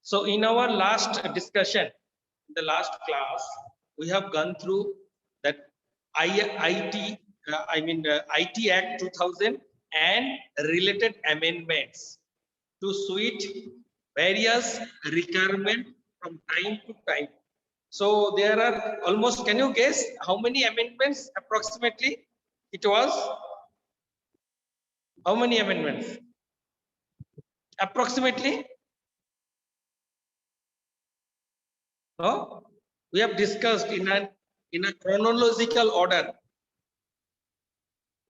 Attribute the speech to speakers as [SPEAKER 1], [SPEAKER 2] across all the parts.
[SPEAKER 1] So in our last discussion, in the last class, we have gone through that IT, IT Act 2000 and related amendments to suit various requirements from time to time. So there are almost, can you guess how many amendments approximately it was? How many amendments? Approximately? No? We have discussed in a chronological order.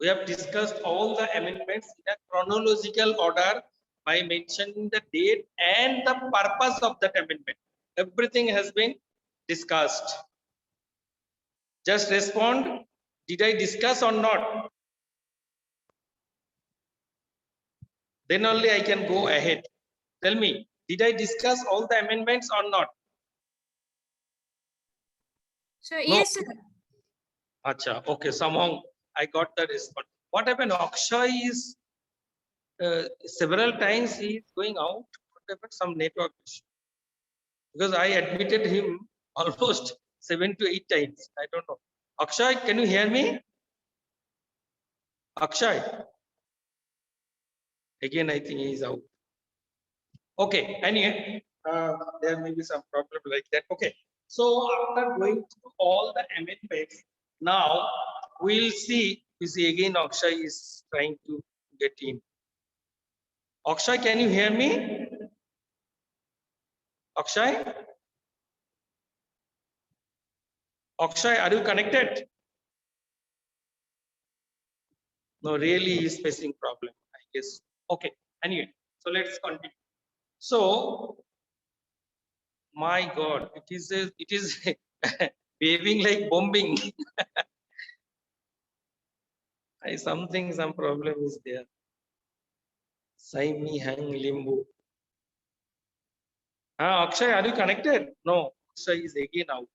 [SPEAKER 1] We have discussed all the amendments in a chronological order by mentioning the date and the purpose of that amendment. Everything has been discussed. Just respond, did I discuss or not? Then only I can go ahead. Tell me, did I discuss all the amendments or not?
[SPEAKER 2] So yes, sir.
[SPEAKER 1] Acha, okay, somehow I got the response. What happened? Akshay is several times he is going out. What happened? Some network issue. Because I admitted him almost 7 to 8 times. I don't know. Akshay, can you hear me? Akshay. Again, I think he is out. Okay, anyway, there may be some problem like that. Okay, so after going through all the amendments, now we'll see. You see, again, Akshay is trying to get in. Akshay, can you hear me? Akshay? Akshay, are you connected? No, really he is facing problem, I guess. Okay, anyway, so let's continue. So, my God, it is behaving like bombing. Some problem is there. Saimi hang limbo. Akshay, are you connected? No, Akshay is again out.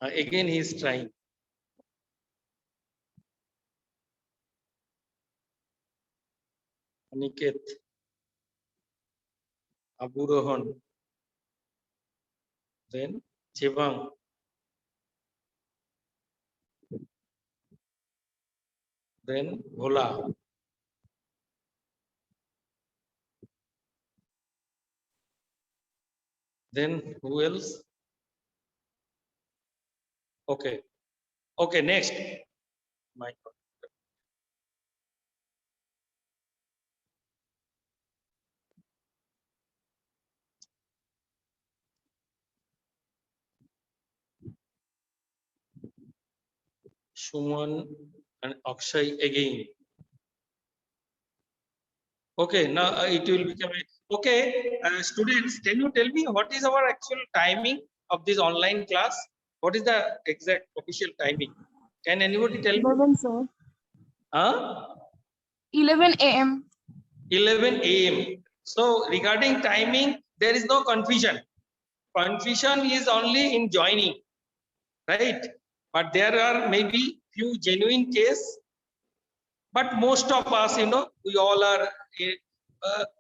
[SPEAKER 1] Again he is trying. Aniket, Aburohan, then Chivang, then Bhola. Then who else? Okay. Okay, next. My God. Shuman and Akshay again. Okay, now it will become okay. Students, can you tell me what is our actual timing of this online class? What is the exact official timing? Can anybody tell me?
[SPEAKER 2] 11, sir. 11 a.m.
[SPEAKER 1] 11 a.m. So regarding timing, there is no confusion. Confusion is only in joining, right? But there are maybe few genuine case. But most of us, we all are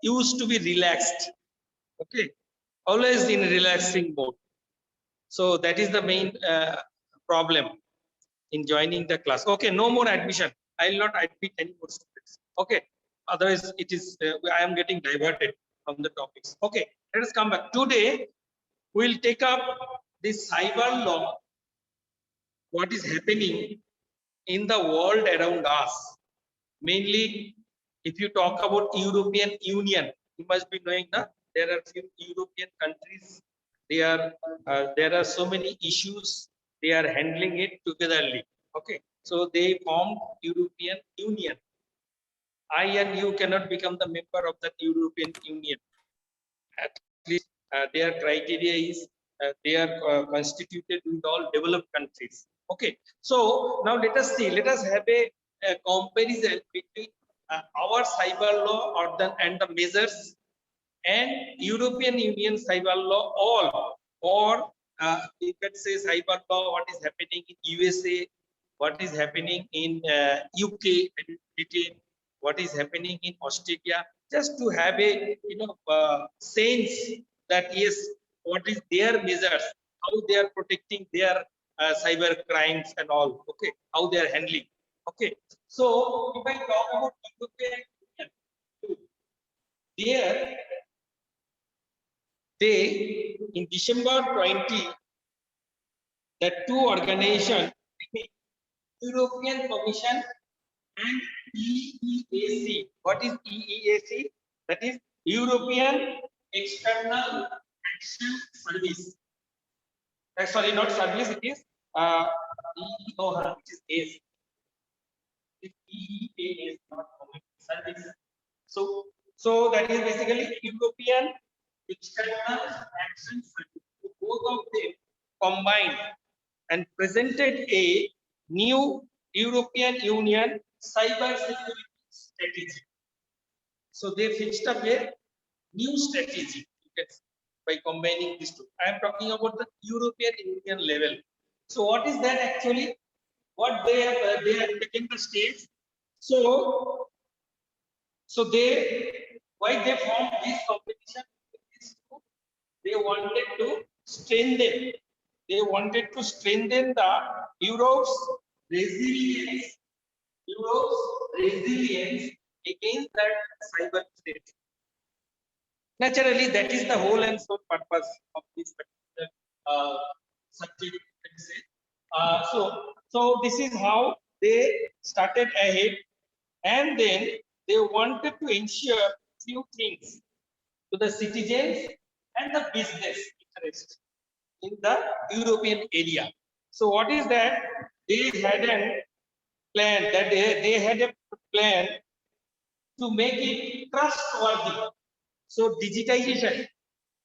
[SPEAKER 1] used to be relaxed. Okay, always in relaxing mode. So that is the main problem in joining the class. Okay, no more admission. I will not admit any more students. Okay, otherwise it is I am getting diverted from the topics. Okay, let us come back. Today we will take up this cyber law. What is happening in the world around us? Mainly, if you talk about European Union, you must be knowing that there are few European countries. There are so many issues. They are handling it togetherly. Okay, so they formed European Union. I and you cannot become the member of the European Union. At least their criteria is they are constituted with all developed countries. Okay, so now let us see. Let us have a comparison between our cyber law and the measures and European Union cyber law, all, or you can say cyber law, what is happening in USA, what is happening in UK and Britain, what is happening in Australia, just to have a sense that yes, what is their measures, how they are protecting their cyber crimes and all. Okay, how they are handling. Okay, so if I talk about European Union, there they in December 20, the two organizations, European Commission and EEAC. What is EEAC? That is European External Action Service. Sorry, not service. It is it is ACE. It is EEAS, not service. So that is basically European External Action Service. So both of them combined and presented a new European Union cyber security strategy. So they fixed up a new strategy, you can say, by combining these two. I am talking about the European Union level. So what is that actually? What they have taken the stage. So why they formed this competition? They wanted to strengthen. They wanted to strengthen the Europe's resilience. Europe's resilience against that cyber threat. Naturally, that is the whole and sole purpose of this particular subject. So this is how they started ahead, and then they wanted to ensure few things to the citizens and the business interest in the European area. So what is that? They had a plan that they had a plan to make it trustworthy. So digitization,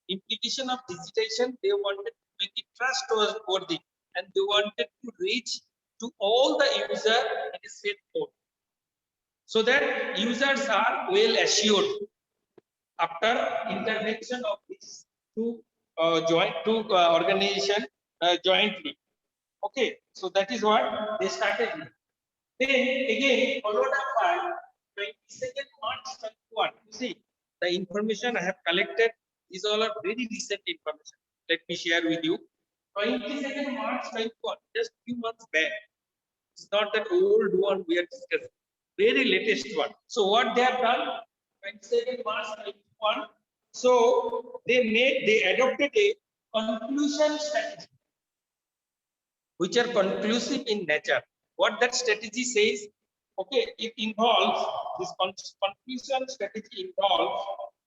[SPEAKER 1] implication of digitization, they wanted to make it trustworthy, and they wanted to reach to all the user in a safe mode, so that users are well assured after intervention of these two organization jointly. Okay, so that is what they started with. Then again, followed up by 22nd March 21. You see, the information I have collected is all a very recent information. Let me share with you. 22nd March 21, just few months back. It's not that old one we are discussing. Very latest one. So what they have done? 22nd March 21. So they adopted a conclusion strategy, which are conclusive in nature. What that strategy says, okay, it involves this conclusion strategy involves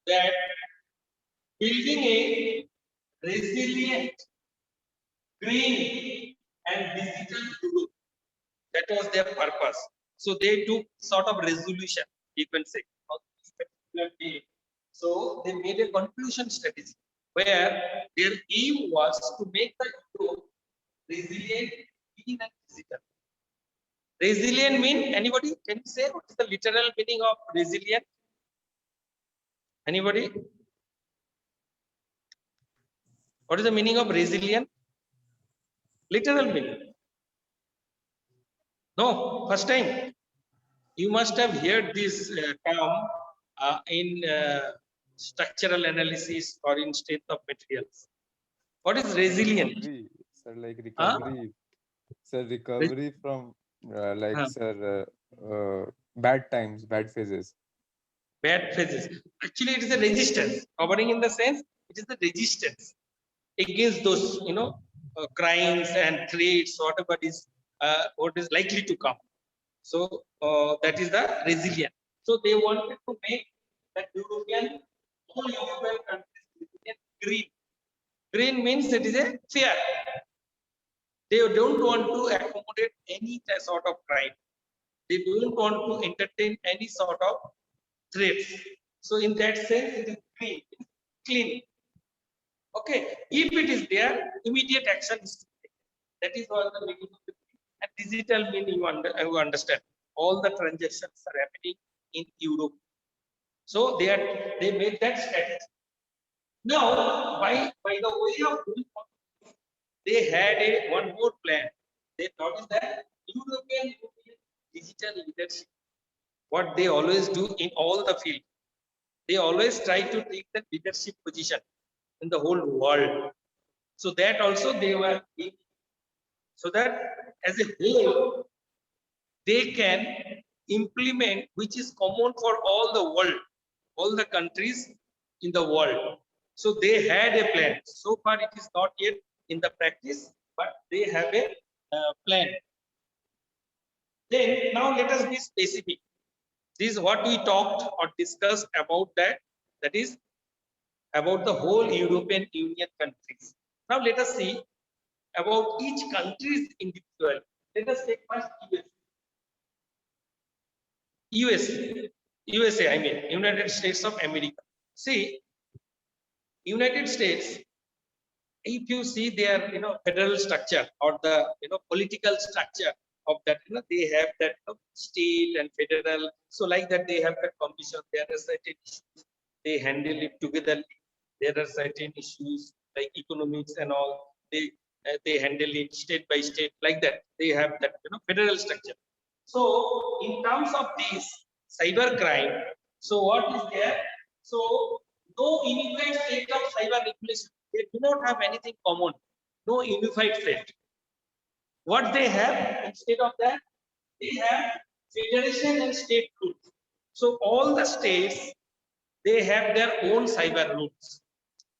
[SPEAKER 1] that building a resilient, green, and digital Europe. That was their purpose. So they took sort of resolution, you can say, on this particular day. So they made a conclusion strategy where their aim was to make the Europe resilient, green, and digital. Resilient mean, anybody can you say what is the literal meaning of resilient? Anybody? What is the meaning of resilient? Literal meaning. No, first time. You must have heard this term in structural analysis or in strength of materials. What is resilient?
[SPEAKER 3] Recovery, sir, like
[SPEAKER 1] Huh?
[SPEAKER 3] recovery, sir, recovery from like
[SPEAKER 1] Huh.
[SPEAKER 3] sir, bad times, bad phases.
[SPEAKER 1] Bad phases. Actually, it is a resistance. Covering in the sense, it is the resistance against those, crimes and threats, whatever is what is likely to come. So that is the resilience. So they wanted to make that all European countries resilient green. Green means it is a fair. They don't want to accommodate any sort of crime. They don't want to entertain any sort of threats. So in that sense, it is green, clean. Okay, if it is there, immediate action is to take. That is what the meaning of the green. And digital meaning you understand. All the transactions are happening in Europe. So they made that strategy. Now, by the way of doing, they had one more plan. They thought is that European Union digital leadership. what they always do in all the field. They always try to take the leadership position in the whole world. So that also they were aiming, so that as a whole they can implement which is common for all the world, all the countries in the world. So they had a plan. So far it is not yet in the practice, but they have a plan. Then now let us be specific. This is what we talked or discussed about that. That is about the whole European Union countries. Now let us see about each countries individually. Let us take first USA, I mean United States of America. See, United States, if you see their federal structure or the political structure of that, they have that state and federal. So like that they have that commission. There are certain issues they handle it together. There are certain issues like economics and all. They handle it state by state like that. They have that federal structure. So in terms of this cyber crime, so what is there? So no unified state of cyber regulation. They do not have anything common. No unified state. What they have instead of that, they have federation and state rules. So all the states, they have their own cyber rules,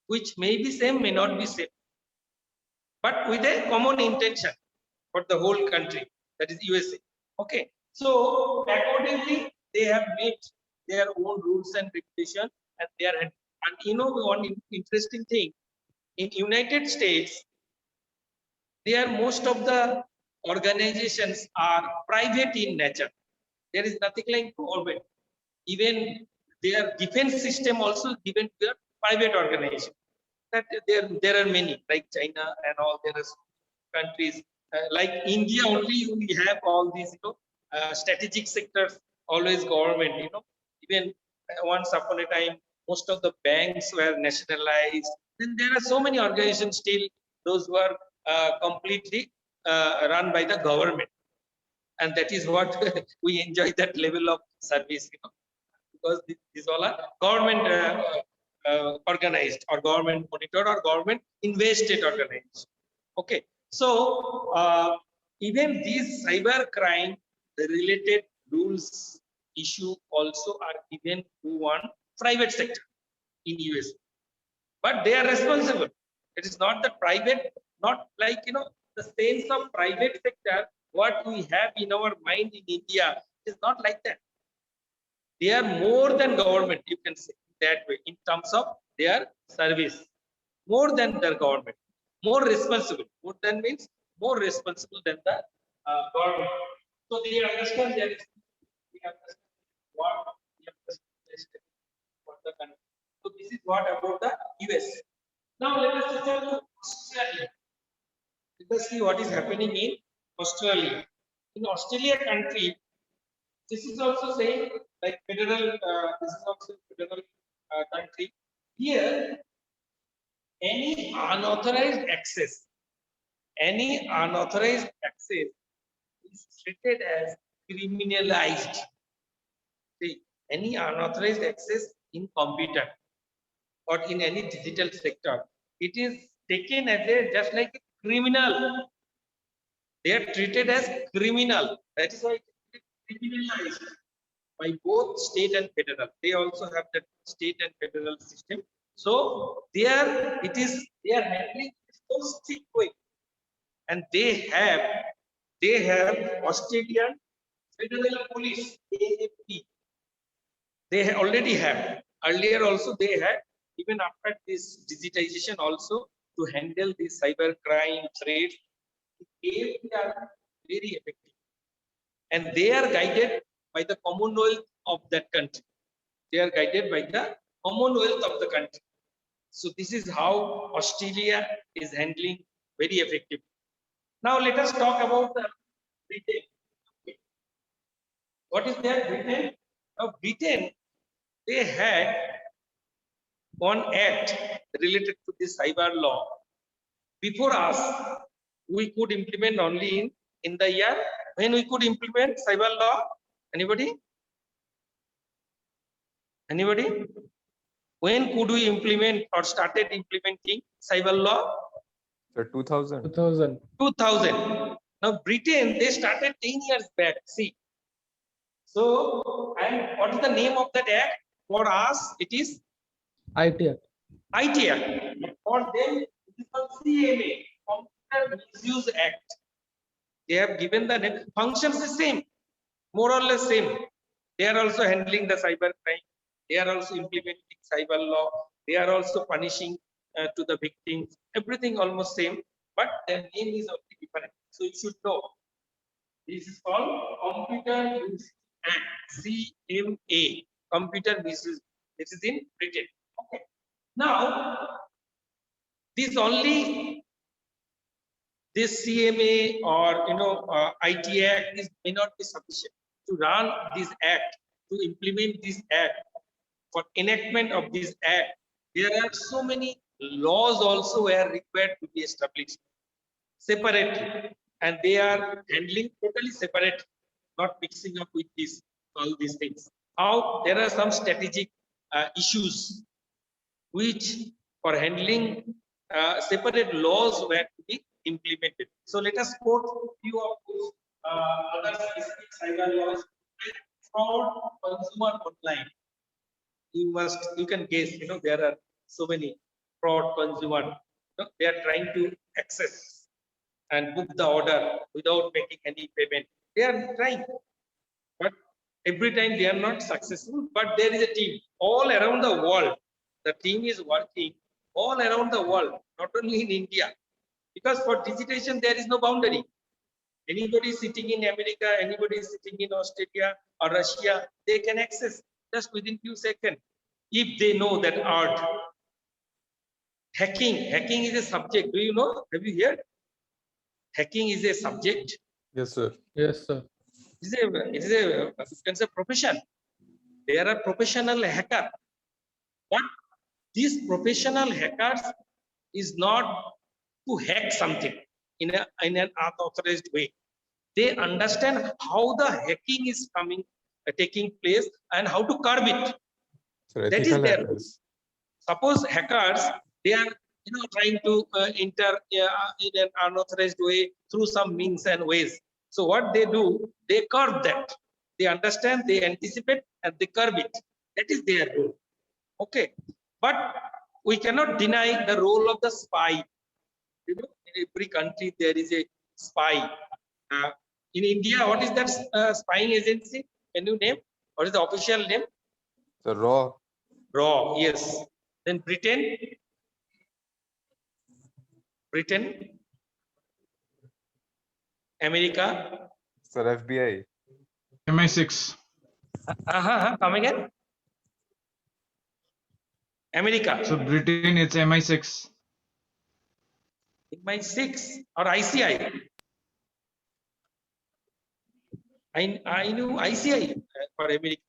[SPEAKER 1] which may be same, may not be same, but with a common intention for the whole country, that is USA. Okay, so accordingly they have made their own rules and regulation, and they are, and one interesting thing in United States, most of the organizations are private in nature. There is nothing like government. Even their defense system also given to a private organization. That there are many like China and all. There are countries like India only. We have all these strategic sectors always government. Even once upon a time most of the banks were nationalized. Then there are so many organizations still those were completely run by the government, and that is what we enjoy that level of service. Because these all are government organized or government monitored or government invested organized. Okay, so even these cyber crime related rules issue also are given to one private sector in US, but they are responsible. It is not the private, not like the sense of private sector what we have in our mind in India is not like that. They are more than government, you can say that way, in terms of their service, more than their government, more responsible. More than means more responsible than the government. So they understand their they understand what they understand for the country. So this is what about the US. Now let us return to Australia. Let us see what is happening in Australia. In Australia country, this is also saying like federal. This is also federal country. Here, any unauthorized access, is treated as criminalized. See, any unauthorized access in computer or in any digital sector, it is taken as a just like a criminal. They are treated as criminal. That is why it is criminalized by both state and federal. They also have that state and federal system. So they are handling it so strict way, and they have Australian Federal Police AFP. They already have. Earlier also they had, even after this digitization also, to handle this cyber crime threats. They are very effective, and they are guided by the Commonwealth of that country. They are guided by the Commonwealth of the country. So this is how Australia is handling very effectively. Now let us talk about the Britain. Okay. What is their Britain? Now Britain, they had one act related to the cyber law. Before us, we could implement only in the year when we could implement cyber law. Anybody? Anybody? When could we implement or started implementing cyber law?
[SPEAKER 3] Sir, 2000.
[SPEAKER 4] 2000.
[SPEAKER 1] 2000. Now Britain, they started 10 years back. See. So, and what is the name of that act? For us, it is
[SPEAKER 4] IT.
[SPEAKER 1] ITR. For them, it is called CMA, Computer Misuse Act. They have given the name. Functions the same, more or less same. They are also handling the cyber crime. They are also implementing cyber law. They are also punishing to the victims. Everything almost same, but their name is only different. So you should know. This is called Computer Misuse Act, CMA, Computer Misuse. This is in Britain. Okay. Now, this only this CMA or IT Act may not be sufficient to run this act, to implement this act. For enactment of this act, there are so many laws also were required to be established separately, and they are handling totally separate, not mixing up with this all these things. How there are some strategic issues which for handling separate laws were to be implemented. So let us quote few of those other specific cyber laws. Fraud, consumer online. You can guess, there are so many fraud consumer. They are trying to access and book the order without making any payment. They are trying, but every time they are not successful. But there is a team all around the world. The team is working all around the world, not only in India, because for digitation there is no boundary. Anybody sitting in America, anybody sitting in Australia or Russia, they can access just within few seconds if they know that art. Hacking is a subject. Do you know? Have you heard? Hacking is a subject.
[SPEAKER 3] Yes, sir.
[SPEAKER 4] Yes, sir.
[SPEAKER 1] It's a profession. There are professional hackers, but these professional hackers is not to hack something in an unauthorized way. They understand how the hacking is taking place and how to curb it.
[SPEAKER 3] Sir,
[SPEAKER 1] That is
[SPEAKER 3] ethical
[SPEAKER 1] their
[SPEAKER 3] hackers.
[SPEAKER 1] Suppose hackers, they are trying to enter in an unauthorized way through some means and ways. So what they do, they curb that. They understand, they anticipate, and they curb it. That is their role. Okay, but we cannot deny the role of the spy. In every country there is a spy. In India, what is that spying agency? Can you name? What is the official name?
[SPEAKER 3] The raw.
[SPEAKER 1] RAW. Yes. Then Britain. America.
[SPEAKER 3] Sir, FBI.
[SPEAKER 5] MI6.
[SPEAKER 1] Come again. America.
[SPEAKER 5] So Britain, it's MI6.
[SPEAKER 1] MI6 or ICI. I knew ICI for America,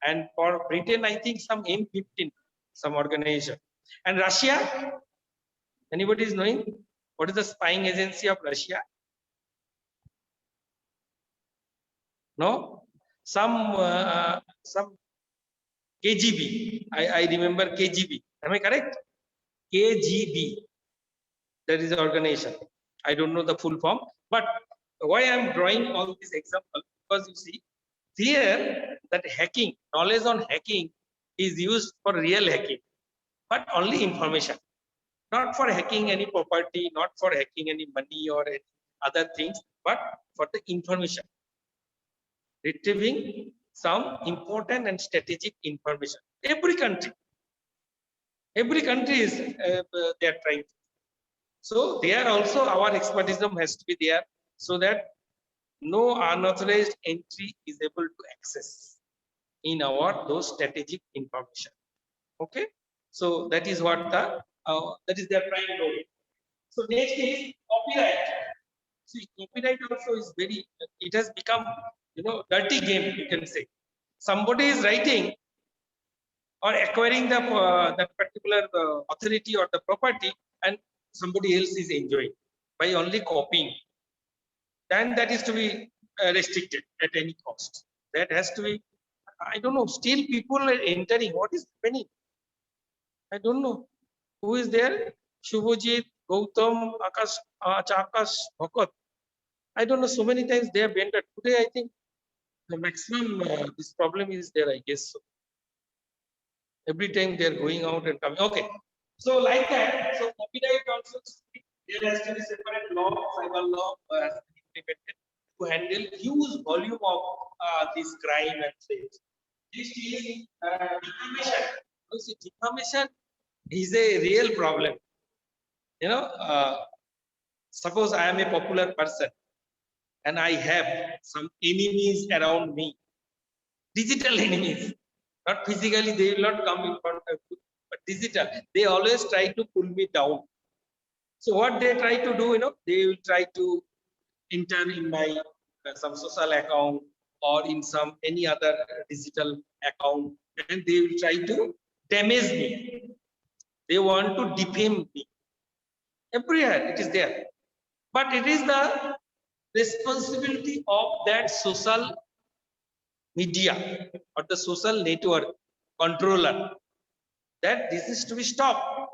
[SPEAKER 1] and for Britain, I think some M15, some organization. And Russia. Anybody is knowing what is the spying agency of Russia? No, some KGB. I remember KGB. Am I correct? KGB. That is the organization. I don't know the full form, but why I'm drawing all these examples, because you see here that hacking, knowledge on hacking is used for real hacking, but only information, not for hacking any property, not for hacking any money or any other things, but for the information, retrieving some important and strategic information. Every country is they are trying to. So there also our expertism has to be there, so that no unauthorized entry is able to access in those strategic information. Okay, so that is what that is their prime role. So next is copyright. See, copyright also is very. It has become dirty game, you can say. Somebody is writing or acquiring that particular authority or the property, and somebody else is enjoying by only copying. Then that is to be restricted at any cost. That has to be I don't know, still people are entering. What is happening? I don't know. Who is there? Shubhajit, Gautam, Akash, Bhakat. I don't know. So many times they have entered. Today, I think the maximum this problem is there, I guess. So every time they are going out and coming. Okay. So like that. So copyright also there has to be separate law, cyber law has to be implemented to handle huge volume of this crime and things. This is defamation. You see, defamation is a real problem. You know, suppose I am a popular person and I have some enemies around me, digital enemies, not physically, they will not come in front of you, but digital. They always try to pull me down. So what they try to do, they will try to enter in my some social account or in some any other digital account, and they will try to damage me. They want to defame me. Everywhere it is there, but it is the responsibility of that social media or the social network controller that this is to be stopped.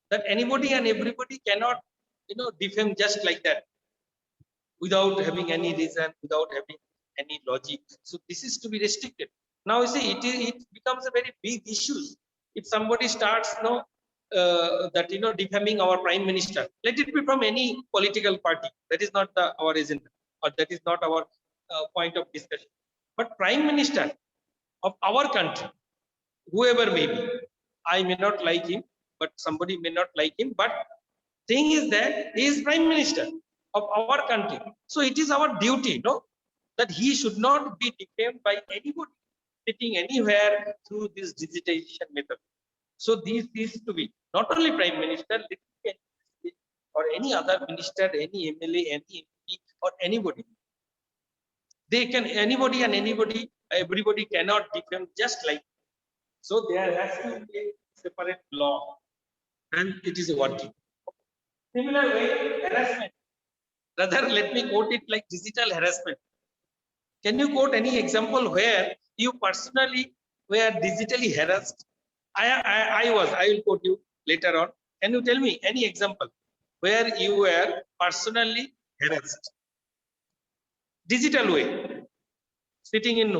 [SPEAKER 1] That anybody and everybody cannot, defame just like that without having any reason, without having any logic. So this is to be restricted. Now you see, it becomes a very big issue if somebody starts, that defaming our prime minister. Let it be from any political party. That is not our agenda, or that is not our point of discussion. But prime minister of our country, whoever may be, I may not like him, but somebody may not like him. But thing is that he is prime minister of our country. So it is our duty, that he should not be defamed by anybody sitting anywhere through this digitization method. So this is to be not only prime minister, or any other minister, any MLA, any MP, or anybody. They can, anybody and anybody, everybody cannot defame just like. So there has to be a separate law, and it is working. Similar way, harassment. Rather, let me quote it like digital harassment. Can you quote any example where you personally were digitally harassed? I will quote you later on. Can you tell me any example where you were personally harassed? Digital way, sitting in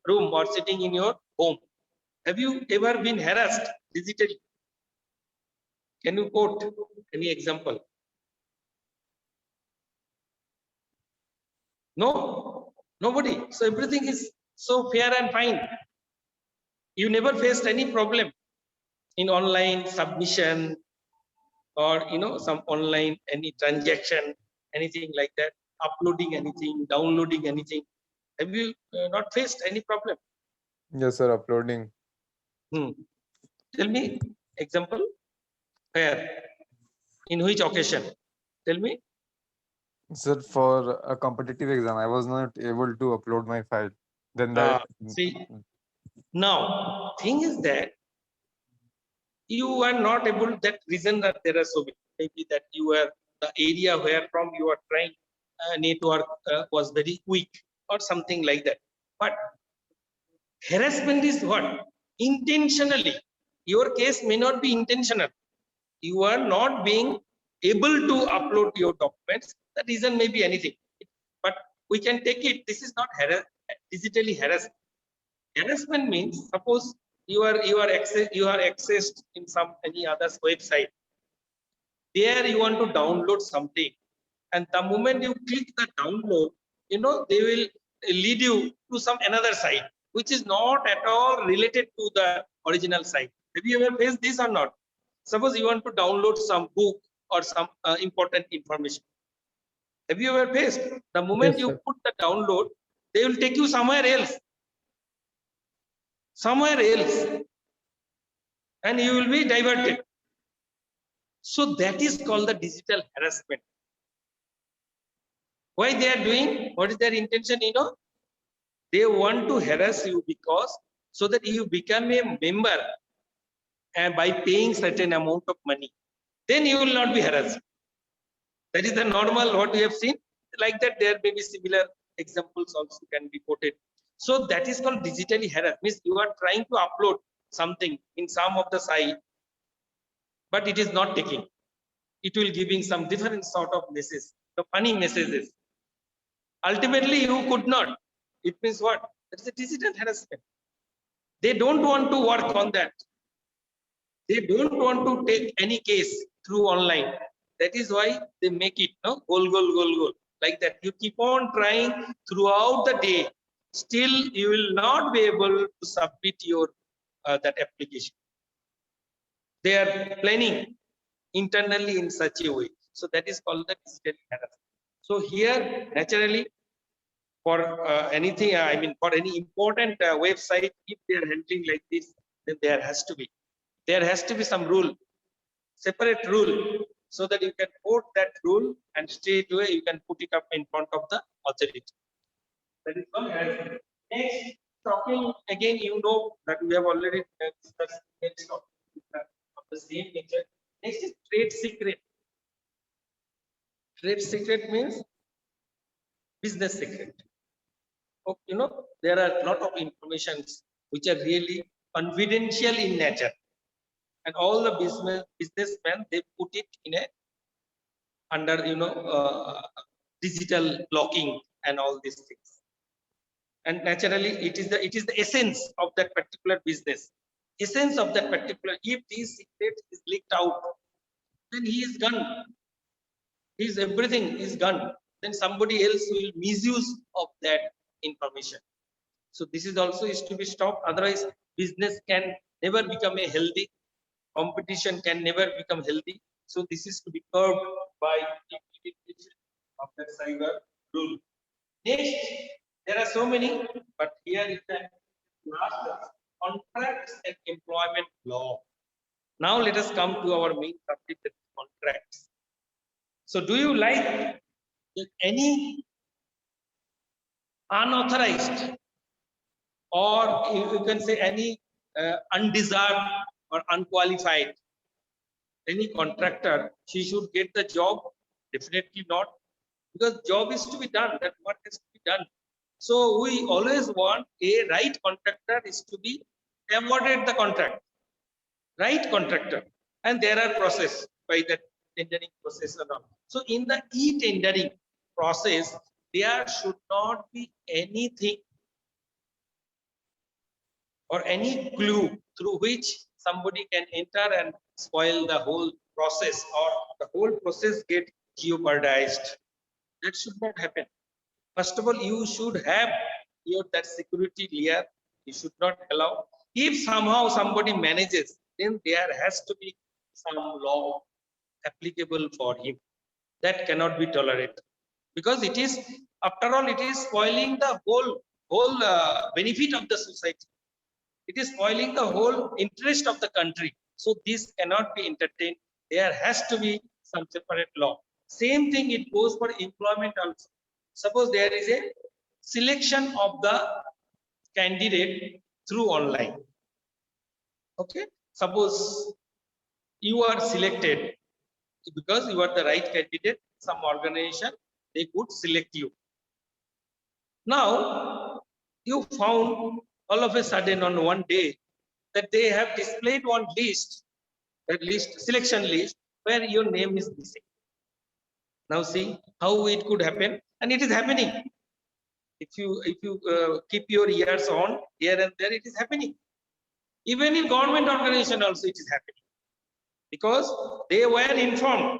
[SPEAKER 1] room or sitting in your home. Have you ever been harassed digitally? Can you quote any example? No, nobody. So everything is so fair and fine. You never faced any problem in online submission or some online any transaction, anything like that, uploading anything, downloading anything. Have you not faced any problem?
[SPEAKER 3] Yes, sir. Uploading.
[SPEAKER 1] Tell me example. Where? In which occasion? Tell me.
[SPEAKER 3] Sir, for a competitive exam, I was not able to upload my file. Then that.
[SPEAKER 1] See, now thing is that you are not able. That reason that there are so many. Maybe that you were the area where from you are trying network was very weak or something like that. But harassment is what? Intentionally. Your case may not be intentional. You are not being able to upload your documents. The reason may be anything, but we can take it. This is not digitally harassment. Harassment means suppose you are accessed in some any other's website. There you want to download something, and the moment you click the download, they will lead you to some another site which is not at all related to the original site. Have you ever faced this or not? Suppose you want to download some book or some important information. Have you ever faced? The moment you put the download, they will take you somewhere else, and you will be diverted. So that is called the digital harassment. Why they are doing? What is their intention? They want to harass you because so that you become a member, and by paying certain amount of money, then you will not be harassed. That is the normal what we have seen. Like that, there may be similar examples also can be quoted. So that is called digitally harassed. Means you are trying to upload something in some of the site, but it is not taking. It will giving some different sort of messages, the funny messages. Ultimately, you could not. It means what? That's a digital harassment. They don't want to work on that. They don't want to take any case through online. That is why they make it goal, like that. You keep on trying throughout the day. Still, you will not be able to submit your that application. They are planning internally in such a way. So that is called the digital harassment. So here, naturally, for anything, I mean, for any important website, if they are handling like this, then there has to be some rule, separate rule, so that you can quote that rule and straight away you can put it up in front of the authority. That is called harassment. Next, talking again, you know that we have already discussed next topic of the same nature. Next is trade secret. Trade secret means business secret. There are a lot of informations which are really confidential in nature, and all the businessmen, they put it in a under digital locking and all these things. And naturally, it is the essence of that particular business. Essence of that particular. If these secret is leaked out, then he is gone. His everything is gone. Then somebody else will misuse of that information. So this is also to be stopped. Otherwise, business can never become a healthy. Competition can never become healthy. So this is to be curbed by implementation of that cyber rule. Next, there are so many, but here is the last, contracts and employment law. Now let us come to our main subject, contracts. So do you like that any unauthorized, or you can say any undeserved or unqualified, any contractor, she should get the job? Definitely not, because job is to be done, that work has to be done. So we always want a right contractor is to be awarded the contract, right contractor, and there are process by the tendering process and all. So in the e-tendering process, there should not be anything or any clue through which somebody can enter and spoil the whole process, or the whole process get jeopardized. That should not happen. First of all, you should have that security layer. You should not allow. If somehow somebody manages, then there has to be some law applicable for him. That cannot be tolerated, because it is, after all, it is spoiling the whole benefit of the society. It is spoiling the whole interest of the country. So this cannot be entertained. There has to be some separate law. Same thing it goes for employment also. Suppose there is a selection of the candidate through online. Okay. Suppose you are selected because you are the right candidate. Some organization, they could select you. Now you found all of a sudden on one day that they have displayed one list, selection list, where your name is missing. Now see how it could happen, and it is happening. If you keep your ears on here and there, it is happening. Even in government organization also it is happening, because they were informed,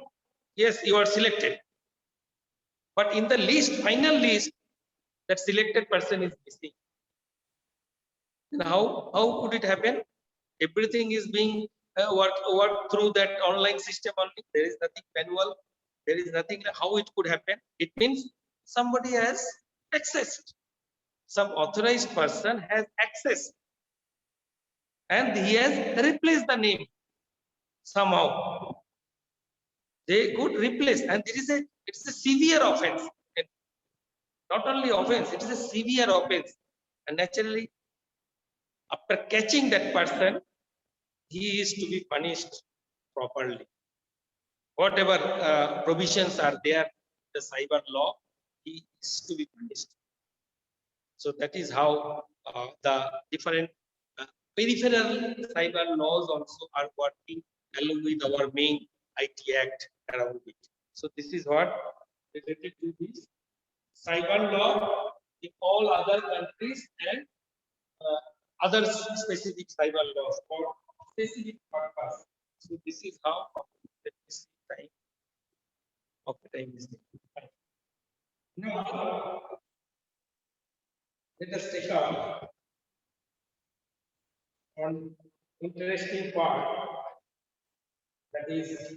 [SPEAKER 1] yes, you are selected, but in the list, final list, that selected person is missing. And how could it happen? Everything is being worked through that online system only. There is nothing manual. There is nothing. How it could happen? It means somebody has accessed. Some authorized person has access, and he has replaced the name somehow. They could replace, and it's a severe offense. And not only offense, it is a severe offense. And naturally, after catching that person, he is to be punished properly. Whatever provisions are there, the cyber law, he is to be punished. So that is how the different peripheral cyber laws also are working along with our main IT Act around it. So this is what related to this cyber law in all other countries and other specific cyber laws for specific purpose. So this is how let me see time. Okay, time is there. Now let us take up on interesting part, that is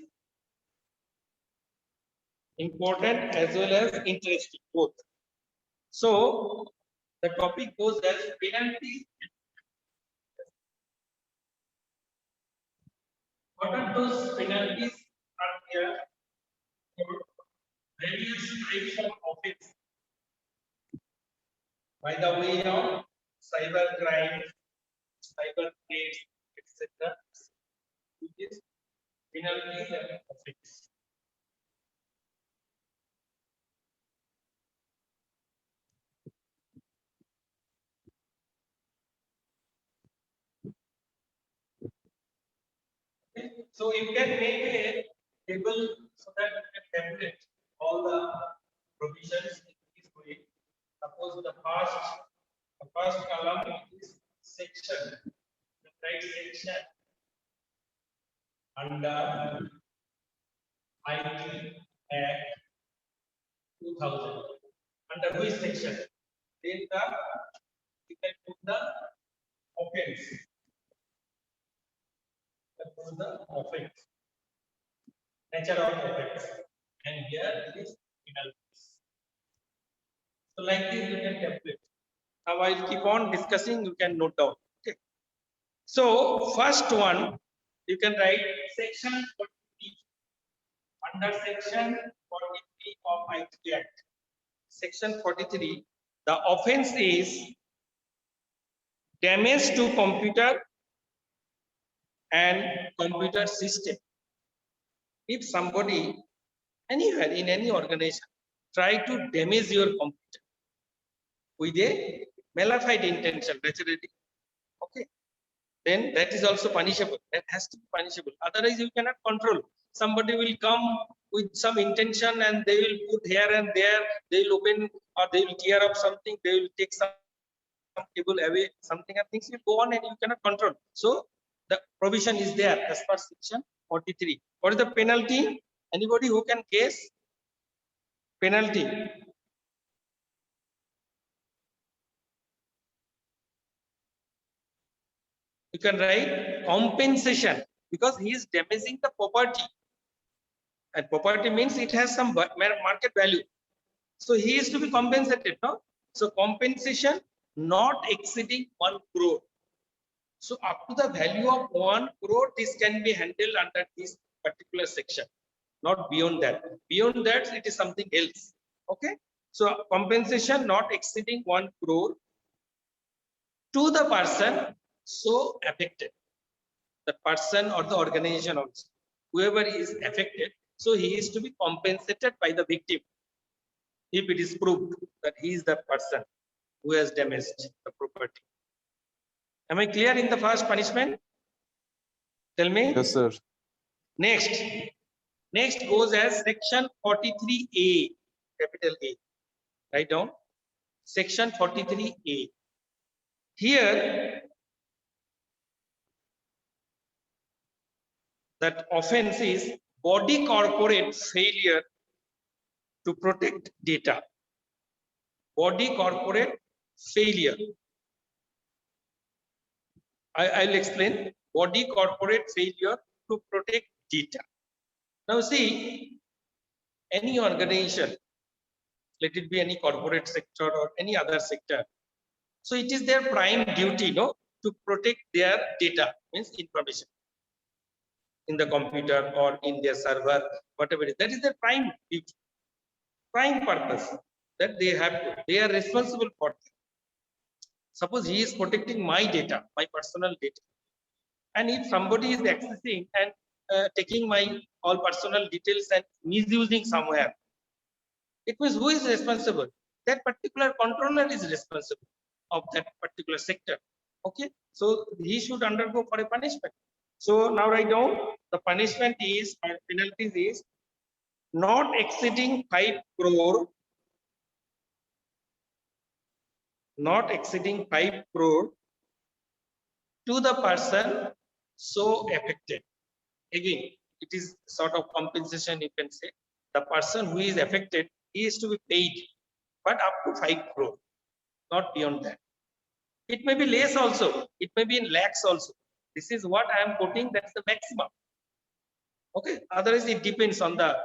[SPEAKER 1] important as well as interesting both. So the topic goes as penalties. What are those penalties are here for various types of offense by the way of cyber crime, cyber threats, etc. Which is penalties and offense. Okay. So you can make a table so that you can calculate all the provisions in this way. Suppose the first column is section, the right section under IT Act 2000. Under which section? Then you can put the offense. The offense. Nature of offense. And here it is penalties. So like this you can calculate. Now I'll keep on discussing, you can note down. Okay. So first one, you can write section 43. Under section 43 of IT Act. Section 43, the offense is damage to computer and computer system. If somebody anywhere in any organization try to damage your computer with a malified intention, naturally, okay, then that is also punishable. That has to be punishable. Otherwise, you cannot control. Somebody will come with some intention and they will put here and there, they will open or they will tear up something, they will take some cable away, something and things will go on and you cannot control. So the provision is there as per section 43. What is the penalty? Anybody who can guess? Penalty. You can write compensation because he is damaging the property. And property means it has some market value. So he is to be compensated, no? So compensation not exceeding 1 crore. So up to the value of 1 crore, this can be handled under this particular section. Not beyond that. Beyond that, it is something else. Okay. So compensation not exceeding 1 crore to the person so affected. The person or the organization also. Whoever is affected, so he is to be compensated by the victim if it is proved that he is the person who has damaged the property. Am I clear in the first punishment? Tell me.
[SPEAKER 3] Yes, sir.
[SPEAKER 1] Next goes as section 43A, capital A. Write down section 43A. Here, that offense is body corporate failure to protect data. Body corporate failure. I'll explain. Body corporate failure to protect data. Now see, any organization, let it be any corporate sector or any other sector. So it is their prime duty, no, to protect their data, means information in the computer or in their server, whatever it is. That is their prime duty, prime purpose that they have to. They are responsible for it. Suppose he is protecting my data, my personal data. And if somebody is accessing and taking my all personal details and misusing somewhere, it means who is responsible? That particular controller is responsible. of that particular sector. Okay, so he should undergo for a punishment. So now write down the punishment is, or penalties is, not exceeding 5 crore, not exceeding 5 crore to the person so affected. Again, it is sort of compensation, you can say. The person who is affected, he is to be paid, but up to 5 crore, not beyond that. It may be less also, it may be in lakhs also. This is what I am quoting, that's the maximum. Okay, otherwise it depends on the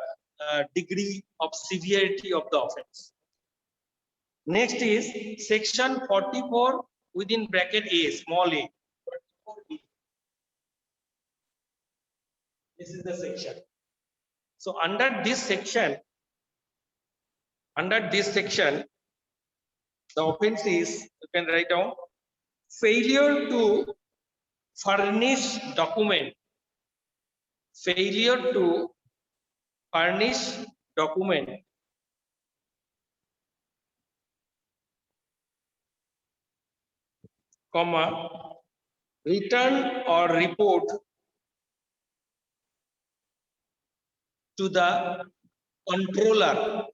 [SPEAKER 1] degree of severity of the offense. Next is section 44 within bracket A, small a. 44B. This is the section. So under this section, the offense is, you can write down, failure to furnish document. Failure to furnish document comma, return or report to the controller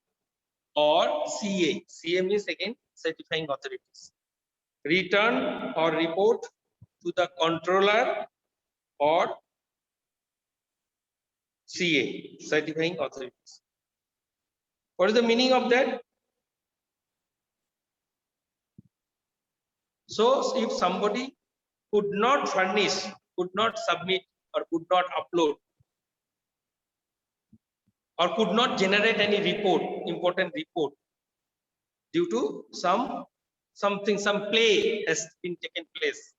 [SPEAKER 1] or CA. CA means again certifying authorities. Return or report to the controller or CA, certifying authorities. What is the meaning of that? So if somebody could not furnish, could not submit, or could not upload, or could not generate any report, important report, due to some play has been taken place,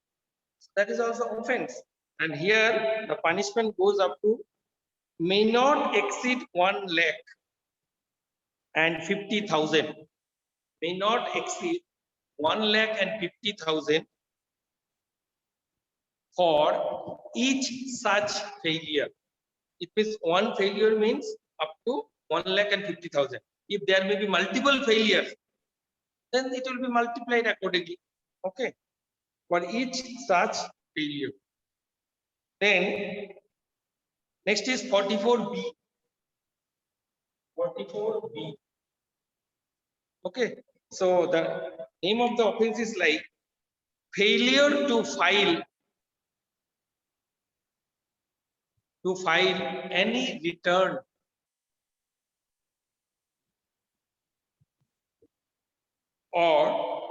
[SPEAKER 1] that is also offense. And here the punishment goes up to may not exceed 1,50,000, may not exceed 1,50,000 for each such failure. It means one failure means up to 1,50,000. If there may be multiple failures, then it will be multiplied accordingly. Okay, for each such failure. Then next is 44B. 44B. Okay, so the name of the offense is like failure to file any return or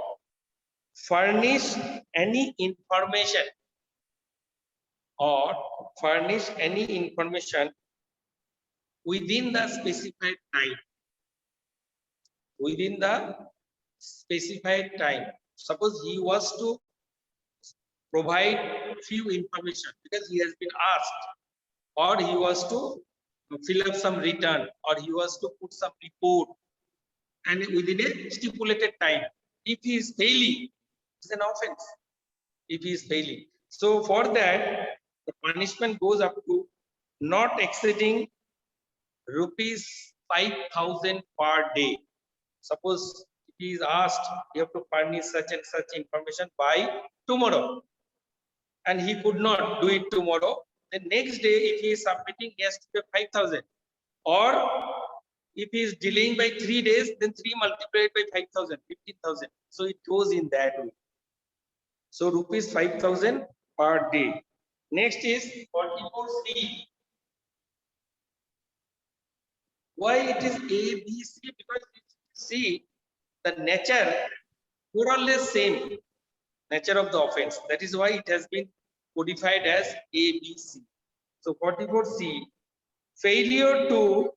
[SPEAKER 1] furnish any information within the specified time. Within the specified time. Suppose he was to provide few information because he has been asked, or he was to fill up some return, or he was to put some report, and within a stipulated time. If he is failing, it's an offense. If he is failing, so for that the punishment goes up to not exceeding ₹5,000 per day. Suppose if he is asked, you have to furnish such and such information by tomorrow, and he could not do it tomorrow, the next day if he is submitting, he has to pay 5,000. Or if he is delaying by 3 days, then 3 multiplied by 5,000, 15,000. So it goes in that way. So ₹5,000 per day. Next is 44C. Why it is A, B, C? Because see, the nature more or less same nature of the offense. That is why it has been codified as A, B, C. So 44C, failure to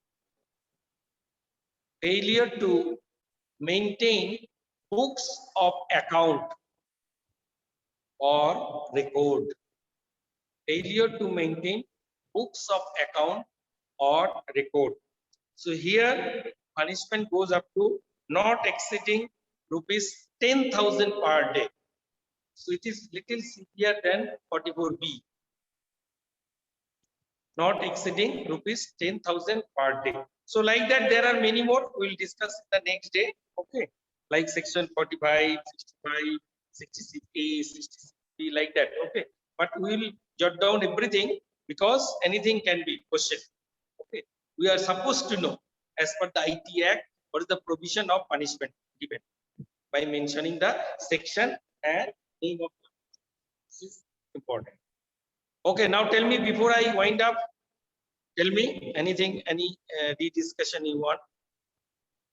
[SPEAKER 1] maintain books of account or record. Failure to maintain books of account or record. So here punishment goes up to not exceeding ₹10,000 per day. So it is little severe than 44B. Not exceeding ₹10,000 per day. So like that, there are many more. We will discuss the next day. Okay, like section 45, 65, 66A, 66B, like that. Okay, but we will jot down everything because anything can be questioned. Okay, we are supposed to know as per the IT Act what is the provision of punishment given by mentioning the section and name of. This is important. Okay, now tell me before I wind up. Tell me anything, any discussion you want.